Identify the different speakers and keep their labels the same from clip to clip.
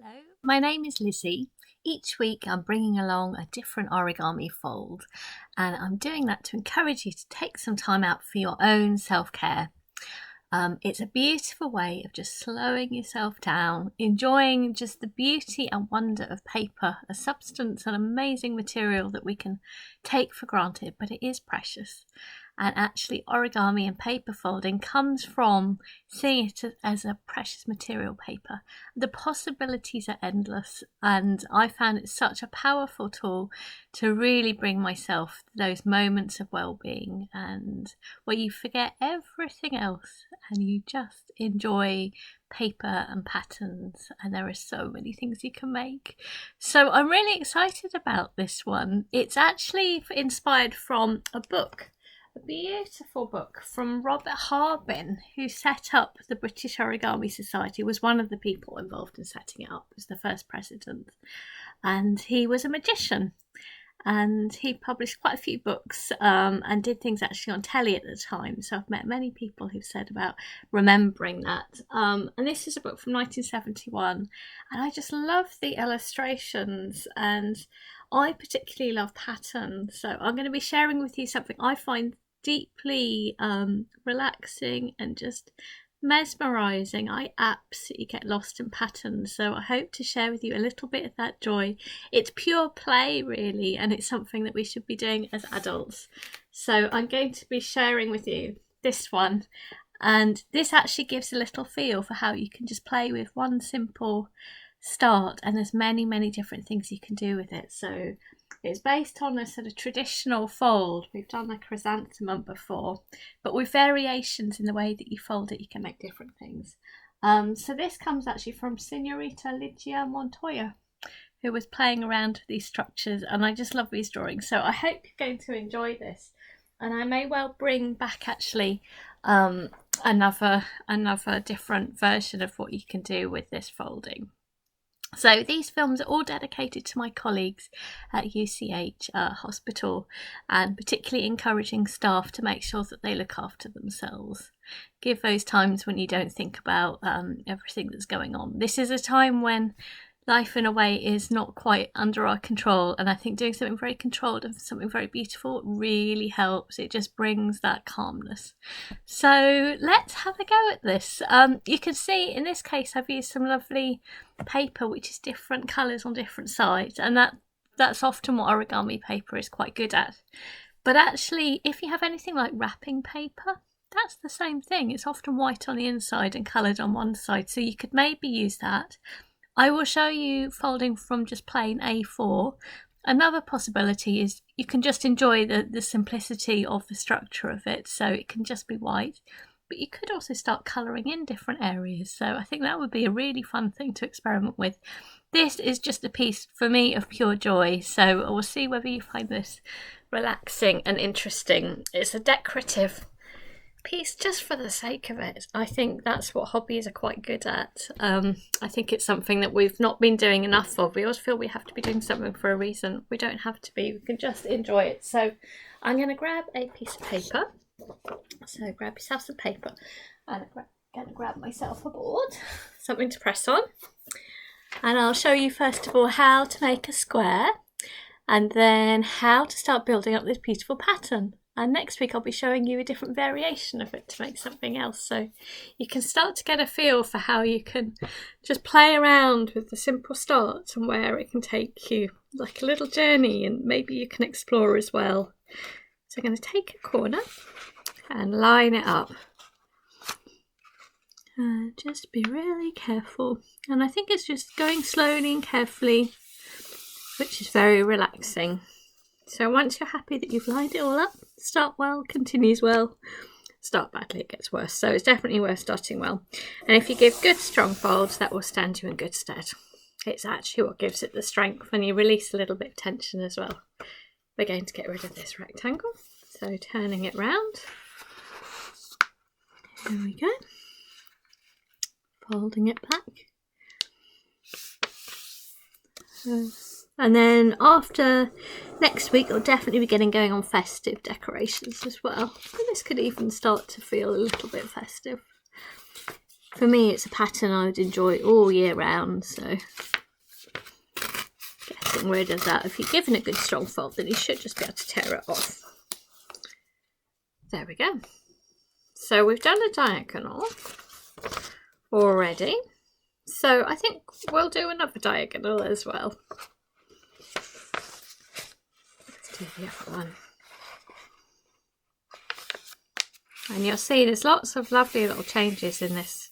Speaker 1: Hello, my name is Lizzie. Each week I'm bringing along a different origami fold, and I'm doing that to encourage you to take some time out for your own self-care. It's a beautiful way of just slowing yourself down, enjoying just the beauty and wonder of paper, a substance, an amazing material that we can take for granted, but it is precious. And actually origami and paper folding comes from seeing it as a precious material, paper. The possibilities are endless, and I found it such a powerful tool to really bring myself those moments of well-being and where you forget everything else and you just enjoy paper and patterns, and there are so many things you can make. So I'm really excited about this one. It's actually inspired from a book. A beautiful book from Robert Harbin, who set up the British Origami Society, was one of the people involved in setting it up, was the first president. And he was a magician, and he published quite a few books and did things actually on telly at the time. So I've met many people who've said about remembering that. And this is a book from 1971, and I just love the illustrations, and I particularly love patterns. So I'm going to be sharing with you something I find deeply relaxing and just mesmerizing. I absolutely get lost in patterns, so I hope to share with you a little bit of that joy. It's pure play really, and it's something that we should be doing as adults. So I'm going to be sharing with you this one, and this actually gives a little feel for how you can just play with one simple start, and there's many different things you can do with it. So it's based on a sort of traditional fold. We've done the chrysanthemum before, but with variations in the way that you fold it, you can make different things. So this comes actually from Senorita Ligia Montoya, who was playing around with these structures, and I just love these drawings. So I hope you're going to enjoy this, and I may well bring back actually another different version of what you can do with this folding. So these films are all dedicated to my colleagues at UCLH hospital, and particularly encouraging staff to make sure that they look after themselves. Give those times when you don't think about everything that's going on. This is a time when life in a way is not quite under our control, and I think doing something very controlled and something very beautiful really helps. It just brings that calmness. So let's have a go at this. You can see in this case I've used some lovely paper which is different colours on different sides, and that's often what origami paper is quite good at. But actually, if you have anything like wrapping paper, that's the same thing. It's often white on the inside and coloured on one side, so you could maybe use that. I will show you folding from just plain A4. Another possibility is you can just enjoy the simplicity of the structure of it, so it can just be white, but you could also start colouring in different areas. So I think that would be a really fun thing to experiment with. This is just a piece for me of pure joy, so we'll see whether you find this relaxing and interesting. It's a decorative piece just for the sake of it. I think that's what hobbies are quite good at. I think it's something that we've not been doing enough of. We always feel we have to be doing something for a reason. We don't have to be. We can just enjoy it. So I'm going to grab a piece of paper. So grab yourself some paper, and I'm going to grab myself a board, something to press on, and I'll show you first of all how to make a square, and then how to start building up this beautiful pattern. And next week I'll be showing you a different variation of it to make something else, so you can start to get a feel for how you can just play around with the simple start and where it can take you, like a little journey, and maybe you can explore as well. So I'm going to take a corner and line it up. Just be really careful, and I think it's just going slowly and carefully, which is very relaxing. So once you're happy that you've lined it all up, start well, continues well, start badly, it gets worse. So it's definitely worth starting well. And if you give good strong folds, that will stand you in good stead. It's actually what gives it the strength when you release a little bit of tension as well. We're going to get rid of this rectangle. So turning it round. There we go. Folding it back. And then after next week, I'll definitely be getting going on festive decorations as well. And this could even start to feel a little bit festive. for me it's a pattern I would enjoy all year round, so getting rid of that. If you're given a good strong fold, then you should just be able to tear it off. There we go. So we've done a diagonal already, so I think we'll do another diagonal as well. Let's do the other one. And you'll see there's lots of lovely little changes in this,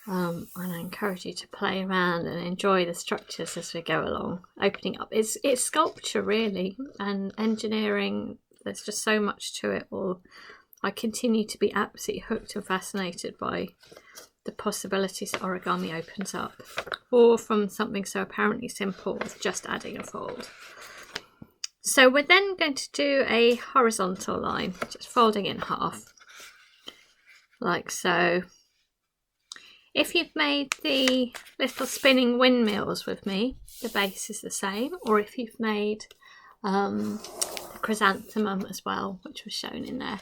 Speaker 1: and I encourage you to play around and enjoy the structures as we go along, opening up. It's sculpture really, and engineering. There's just so much to it all. I continue to be absolutely hooked and fascinated by the possibilities that origami opens up, or from something so apparently simple as just adding a fold. So we're then going to do a horizontal line, just folding in half, like so. If you've made the little spinning windmills with me, the base is the same, or if you've made the chrysanthemum as well, which was shown in there,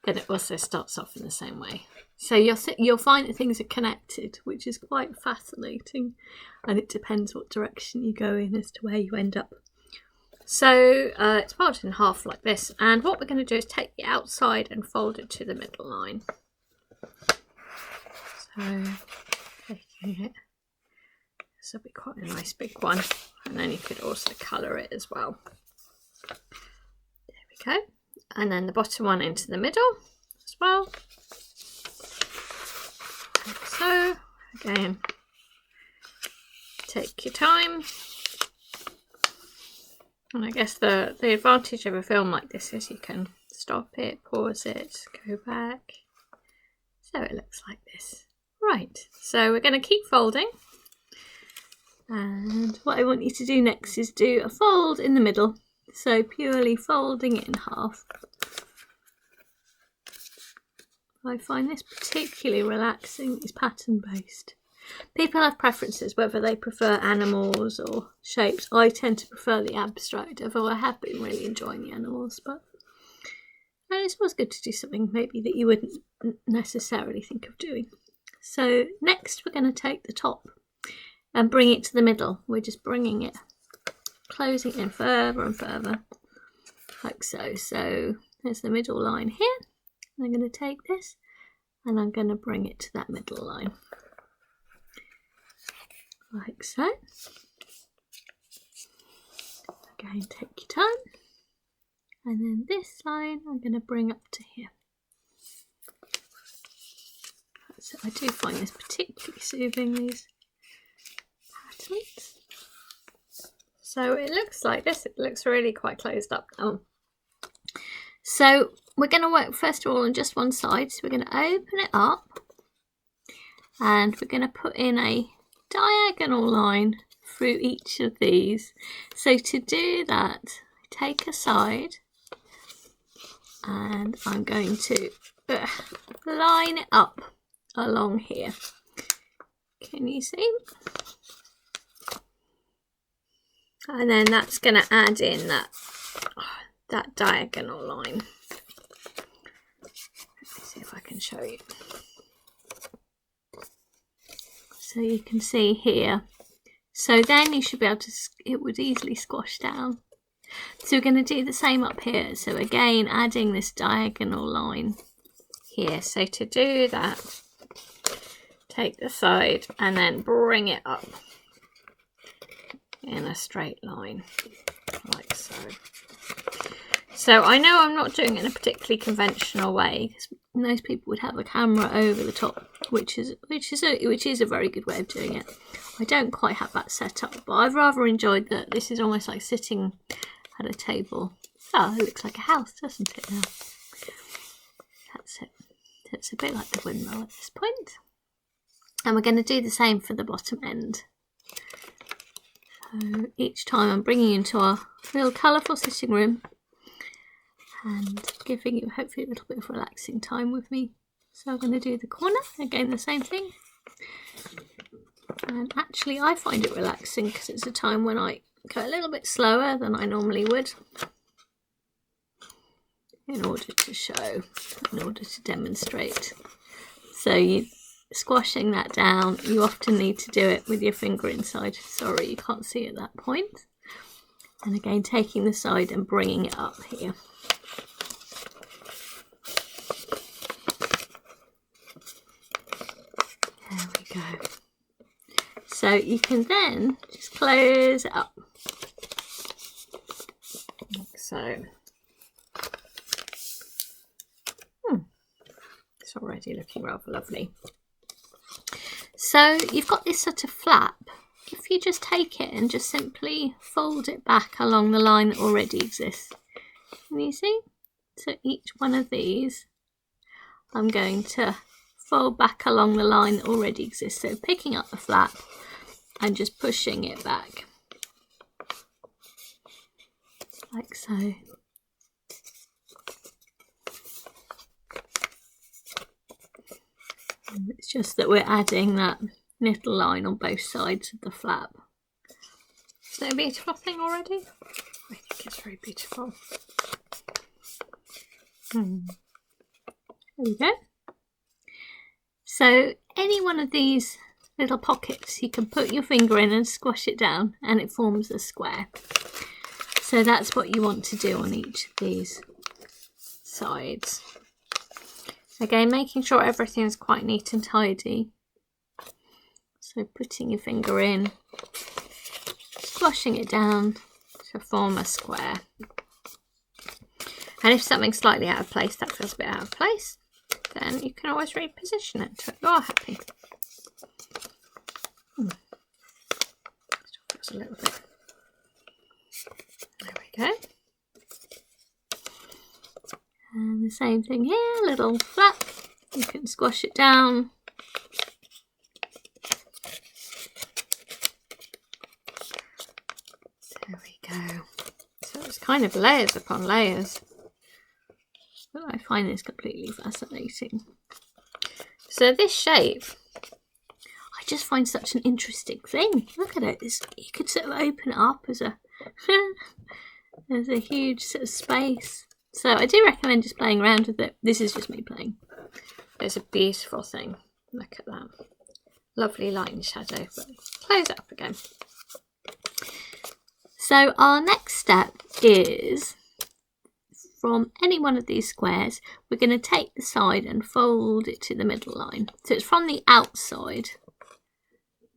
Speaker 1: then it also starts off in the same way. So you'll find that things are connected, which is quite fascinating, and it depends what direction you go in as to where you end up. So it's folded in half like this, and what we're going to do is take the outside and fold it to the middle line. So taking it, this will be quite a nice big one, and then you could also colour it as well. There we go, and then the bottom one into the middle as well. Like so, again, take your time. And I guess the advantage of a film like this is you can stop it, pause it, go back. So it looks like this. Right, so we're going to keep folding. And what I want you to do next is do a fold in the middle. So purely folding it in half. I find this particularly relaxing. It's pattern based. People have preferences, whether they prefer animals or shapes. I tend to prefer the abstract, although I have been really enjoying the animals. But it's always good to do something maybe that you wouldn't necessarily think of doing. So next we're going to take the top and bring it to the middle. We're just bringing it, closing it in further and further, like so. So there's the middle line here. I'm going to take this and I'm going to bring it to that middle line. Like so. Again, take your time. And then this line I'm going to bring up to here. So I do find this particularly soothing, these patterns. So it looks like this. It looks really quite closed up now. So we're going to work first of all on just one side. So we're going to open it up and we're going to put in a diagonal line through each of these. So to do that, take a side and I'm going to line it up along here. Can you see? And then that's going to add in that diagonal line. Let me see if I can show you. So you can see here. So then you should be able to, it would easily squash down. So we're going to do the same up here. So again, adding this diagonal line here. So to do that, take the side and then bring it up in a straight line, like so. So I know I'm not doing it in a particularly conventional way, because most people would have a camera over the top, which is a very good way of doing it. I don't quite have that set up, but I've rather enjoyed that this is almost like sitting at a table. Oh, it looks like a house, doesn't it now? That's it. So it's a bit like the windmill at this point. And we're going to do the same for the bottom end. So each time I'm bringing you into our real colourful sitting room and giving you hopefully a little bit of relaxing time with me. So I'm going to do the corner, again the same thing. And actually I find it relaxing because it's a time when I go a little bit slower than I normally would, in order to show, in order to demonstrate. So squashing that down, you often need to do it with your finger inside. Sorry, you can't see at that point. And again, taking the side and bringing it up here. There we go. So you can then just close it up, like so. It's already looking rather lovely. So you've got this sort of flap. If you just take it and just simply fold it back along the line that already exists. Can you see? So each one of these, I'm going to fold back along the line that already exists. So picking up the flap and just pushing it back. Like so. It's just that we're adding that little line on both sides of the flap. Isn't it a beautiful thing already? I think it's very beautiful. There we go. So any one of these little pockets, you can put your finger in and squash it down and it forms a square. So that's what you want to do on each of these sides. Again, making sure everything's quite neat and tidy. So putting your finger in, squashing it down to form a square. And if something's slightly out of place, that feels a bit out of place, then you can always reposition it until you're happy. Still feels a little bit. There we go. And the same thing here, little flap. You can squash it down. There we go. So it's kind of layers upon layers. But I find this completely fascinating. So this shape, I just find such an interesting thing. Look at it. You could sort of open it up as a there's a huge sort of space. So I do recommend just playing around with it. This is just me playing. It's a beautiful thing. Look at that. Lovely light and shadow. But close it up again. So our next step is, from any one of these squares, we're going to take the side and fold it to the middle line. So it's from the outside,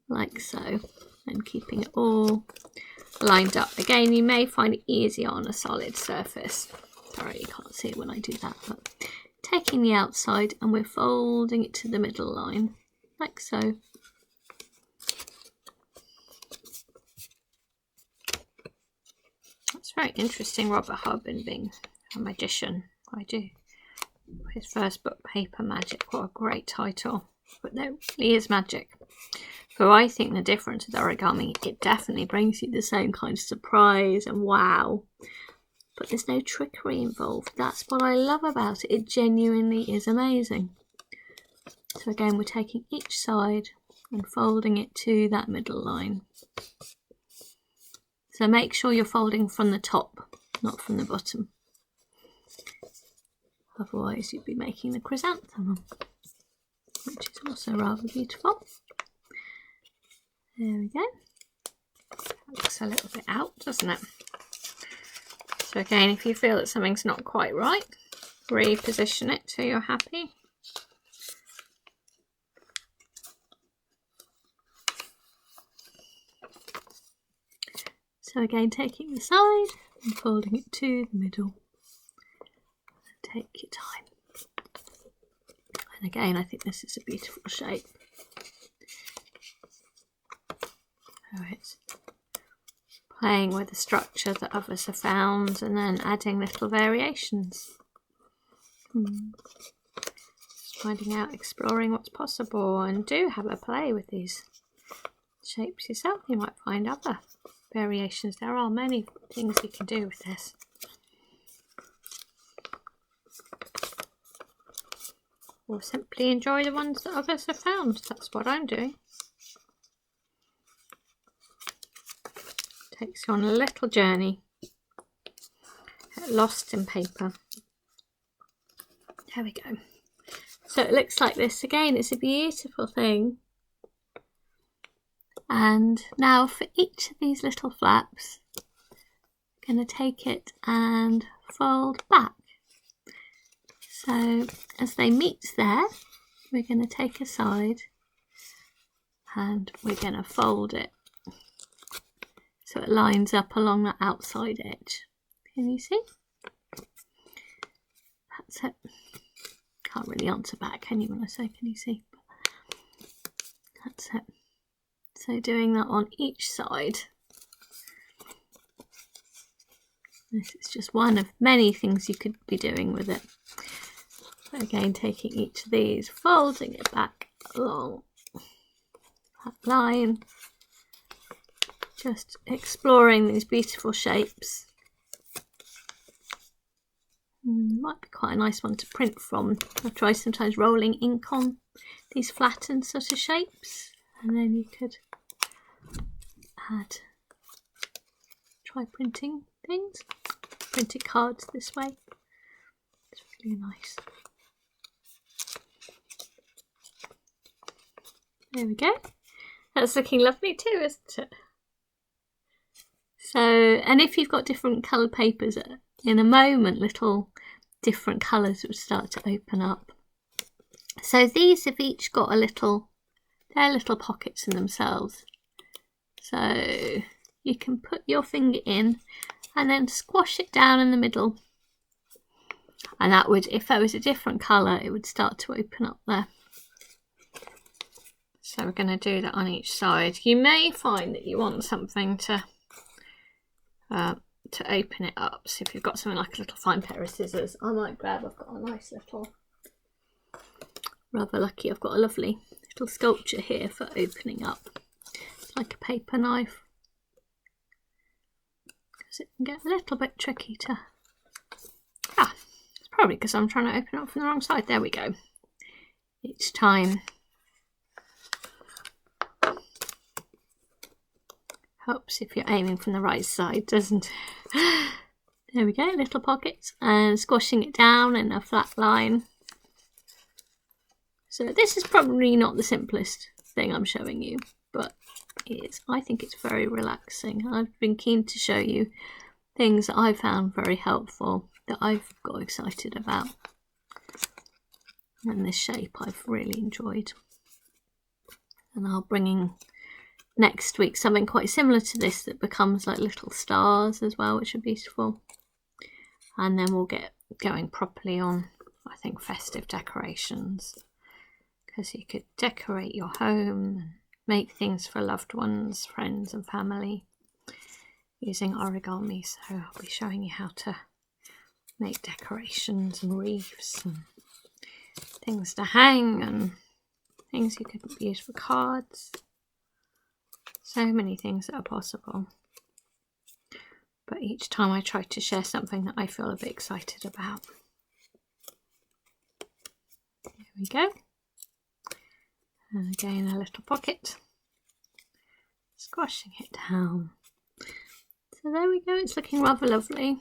Speaker 1: like so, and keeping it all lined up. Again, you may find it easier on a solid surface. Sorry, you can't see it when I do that, but taking the outside and we're folding it to the middle line, like so. That's very interesting, Robert Harbin being a magician. I do. His first book, Paper Magic, what a great title. But there really is magic. So I think the difference with origami, it definitely brings you the same kind of surprise and wow. But there's no trickery involved. That's what I love about it. It genuinely is amazing. So again, we're taking each side and folding it to that middle line. So make sure you're folding from the top, not from the bottom. Otherwise you'd be making the chrysanthemum, which is also rather beautiful. There we go. That looks a little bit out, doesn't it? So again, if you feel that something's not quite right, reposition it till you're happy. So again, taking the side and folding it to the middle. Take your time. And again, I think this is a beautiful shape. So it's playing with the structure that others have found and then adding little variations. Just finding out, exploring what's possible, and do have a play with these shapes yourself. You might find other variations. There are many things you can do with this. Or simply enjoy the ones that others have found. That's what I'm doing. Takes you on a little journey. Lost in paper. There we go. So it looks like this again. It's a beautiful thing. And now for each of these little flaps, I'm going to take it and fold back. So as they meet there, we're going to take a side and we're going to fold it so it lines up along the outside edge. Can you see? That's it. Can't really answer back, can you, when I say can you see? That's it. So doing that on each side. This is just one of many things you could be doing with it. So again, taking each of these, folding it back along that line, just exploring these beautiful shapes. Might be quite a nice one to print from. I've tried sometimes rolling ink on these flattened sort of shapes, and then you could try printing things, printed cards this way. It's really nice. There we go. That's looking lovely too, isn't it? So, and if you've got different coloured papers, in a moment little different colours would start to open up. So these have each got they're little pockets in themselves. So you can put your finger in and then squash it down in the middle. And that would, if there was a different colour, it would start to open up there. So we're going to do that on each side. You may find that you want something to open it up. So if you've got something like a little fine pair of scissors, I might grab, I've got a nice little, rather lucky, I've got a lovely little sculpture here for opening up. It's like a paper knife, because it can get a little bit tricky to, it's probably because I'm trying to open it up from the wrong side. There we go. Each time. Helps if you're aiming from the right side, doesn't it? There we go, little pockets, and squashing it down in a flat line. So this is probably not the simplest thing I'm showing you, but I think it's very relaxing. I've been keen to show you things that I found very helpful, that I've got excited about. And this shape I've really enjoyed. And I'll bring in next week something quite similar to this that becomes like little stars as well, which are beautiful. And then we'll get going properly on, I think, festive decorations, because you could decorate your home and make things for loved ones, friends and family using origami. So I'll be showing you how to make decorations and wreaths and things to hang and things you could use for cards. So many things that are possible. But each time I try to share something that I feel a bit excited about. There we go. And again, a little pocket. Squashing it down. So there we go, it's looking rather lovely.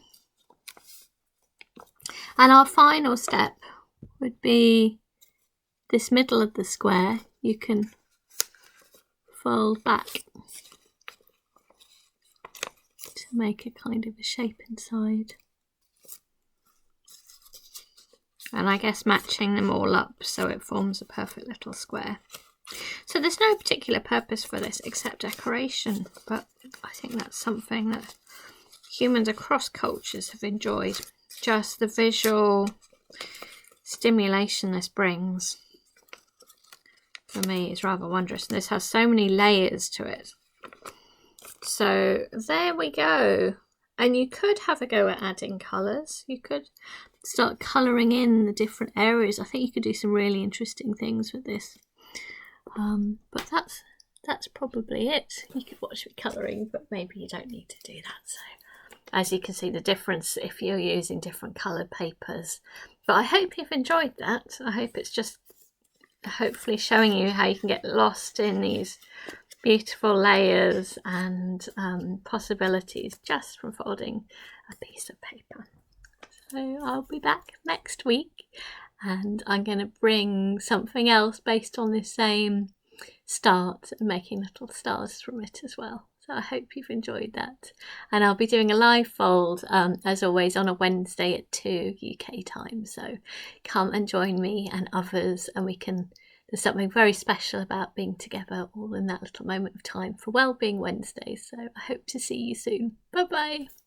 Speaker 1: And our final step would be this middle of the square. You can fold back to make a kind of a shape inside. And I guess matching them all up so it forms a perfect little square. So there's no particular purpose for this except decoration, but I think that's something that humans across cultures have enjoyed. Just the visual stimulation this brings, for me, is rather wondrous. And this has so many layers to it. So there we go. And you could have a go at adding colours. You could start colouring in the different areas. I think you could do some really interesting things with this. But that's probably it. You could watch me colouring, but maybe you don't need to do that. So as you can see the difference if you're using different coloured papers. But I hope you've enjoyed that. I hope it's just hopefully showing you how you can get lost in these beautiful layers and possibilities just from folding a piece of paper. So I'll be back next week and I'm going to bring something else based on this same start and making little stars from it as well. So I hope you've enjoyed that, and I'll be doing a live fold as always on a Wednesday at 2 UK time, so come and join me and others, and there's something very special about being together all in that little moment of time for Wellbeing Wednesday. So I hope to see you soon. Bye bye.